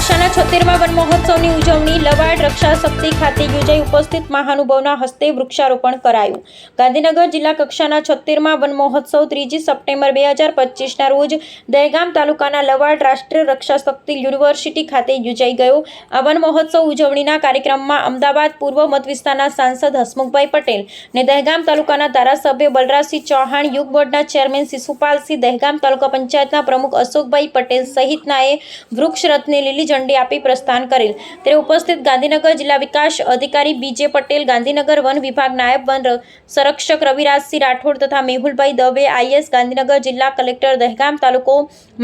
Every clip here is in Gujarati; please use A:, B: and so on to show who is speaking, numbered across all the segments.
A: કક્ષાના 76મા વન મહોત્સવની ઉજવણી લવાડ રક્ષા શક્તિ ખાતે યોજાઈ. ઉપસ્થિત મહાનુભાવોના હસ્તે વૃક્ષારોપણ કરાયું. ગાંધીનગર જિલ્લા કક્ષાના 76મા વન મહોત્સવ 3 સપ્ટેમ્બર 2025ના રોજ દહેગામ તાલુકાના લવાડ રાષ્ટ્રીય રક્ષા શક્તિ યુનિવર્સિટી ખાતે યોજાઈ ગયો. આ વન મહોત્સવ ઉજવણીના કાર્યક્રમમાં અમદાવાદ પૂર્વ મત વિસ્તારના સાંસદ હસમુખભાઈ પટેલ અને દહેગામ તાલુકાના ધારાસભ્ય બલરાજસિંહ ચૌહાણ, યુગ બોર્ડના ચેરમેન શિશુપાલસિંહ, દહેગામ તાલુકા પંચાયતના પ્રમુખ અશોકભાઈ પટેલ સહિતનાએ વૃક્ષ રથને લીલી ઝંડી આપી પ્રસ્થાન કરેલ. ત્યારે ઉપસ્થિત ગાંધીનગર જિલ્લા વિકાસ અધિકારી બીજે પટેલ, ગાંધીનગર વન વિભાગ નાયબ વન સંરક્ષક રવિરાજસિંહ રાઠોડ તથા મેહુલભાઈ દવે આઈએસ, ગાંધીનગર જિલ્લા કલેક્ટર દહેગામ તાલુકો,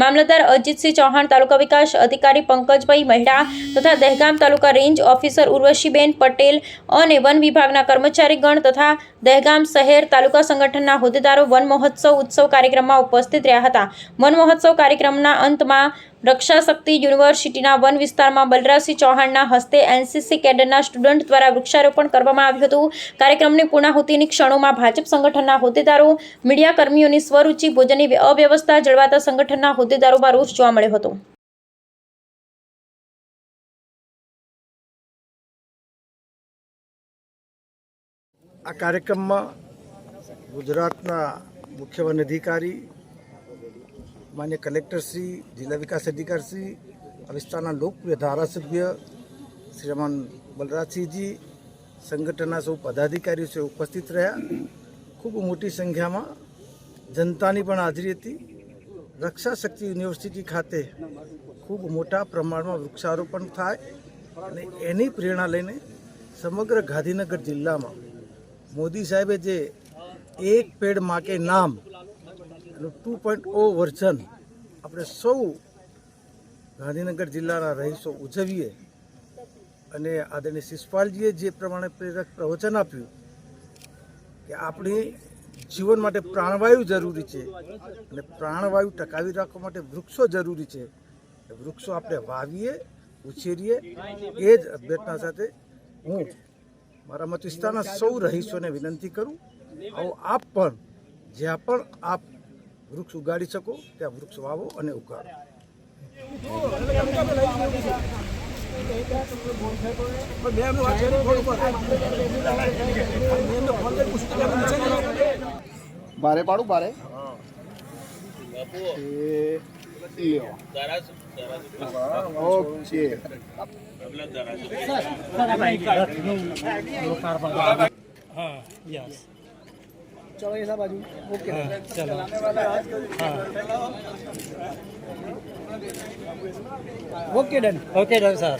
A: મામલતદાર અજીતસિંહ ચૌહાણ, તાલુકા વિકાસ અધિકારી પંકજભાઈ મહેડા તથા દહેગામ તાલુકા રેન્જ ઓફિસર ઉર્વશીબેન પટેલ અને વન વિભાગના કર્મચારીગણ તથા દહેગામ શહેર તાલુકા સંગઠનના હોદ્દેદારો વન મહોત્સવ ઉત્સવ કાર્યક્રમમાં ઉપસ્થિત રહ્યા હતા. વન મહોત્સવ કાર્યક્રમના અંતમાં રક્ષા શક્તિ યુનિવર્સિટીના વન વિસ્તારમાં બલરાજસિંહ ચૌહાણના હસ્તે એનસીસી કેડરના સ્ટુડન્ટ દ્વારા વૃક્ષારોપણ કરવામાં આવ્યું હતું. કાર્યક્રમની પૂર્ણાહુતિની ક્ષણોમાં ભાજપ સંગઠનના હોદ્દેદારો, મીડિયા કર્મીઓની સ્વરૂચિ ભોજનની અવ્યવસ્થા જળવાતા સંગઠનના હોદ્દેદારોમાં રોષ જોવા મળ્યો હતો.
B: આ કાર્યક્રમમાં ગુજરાતના મુખ્ય વન અધિકારી, માન્ય કલેક્ટરશ્રી, જિલ્લા વિકાસ અધિકારીશ્રી, આ વિસ્તારના લોકપ્રિય ધારાસભ્ય શ્રીમાન બલરાજસિંહજી, સંગઠનના સૌ પદાધિકારીઓ છે ઉપસ્થિત રહ્યા. ખૂબ મોટી સંખ્યામાં જનતાની પણ હાજરી હતી. રક્ષા શક્તિ યુનિવર્સિટી ખાતે ખૂબ મોટા પ્રમાણમાં વૃક્ષારોપણ થાય અને એની પ્રેરણા લઈને સમગ્ર ગાંધીનગર જિલ્લામાં મોદી સાહેબે જે એક પેડ માં કે નામ 2.0 વર્ઝન આપણે સૌ ગાંધીનગર જિલ્લાના રહીશો ઉજવીએ અને આદરણીય શિશુપાલજીએ જે પ્રમાણે પ્રેરક પ્રવચન આપ્યું કે આપણી જીવન માટે પ્રાણવાયુ જરૂરી છે અને પ્રાણવાયુ ટકાવી રાખવા માટે વૃક્ષો જરૂરી છે. વૃક્ષો આપણે વાવીએ, ઉછેરીએ, એ જ અભ્યર્થના સાથે હું મારા મત વિસ્તારના સૌ રહીશોને વિનંતી કરું, આવો આપ પણ જ્યાં પણ આપ વૃક્ષ ઉગાડી શકો ત્યાં વૃક્ષ વાવો અને ઉગાડો.
C: બારે પાડું બારે ઓકે. चलो ये सब बाजू ओके चलो ओके डन सर.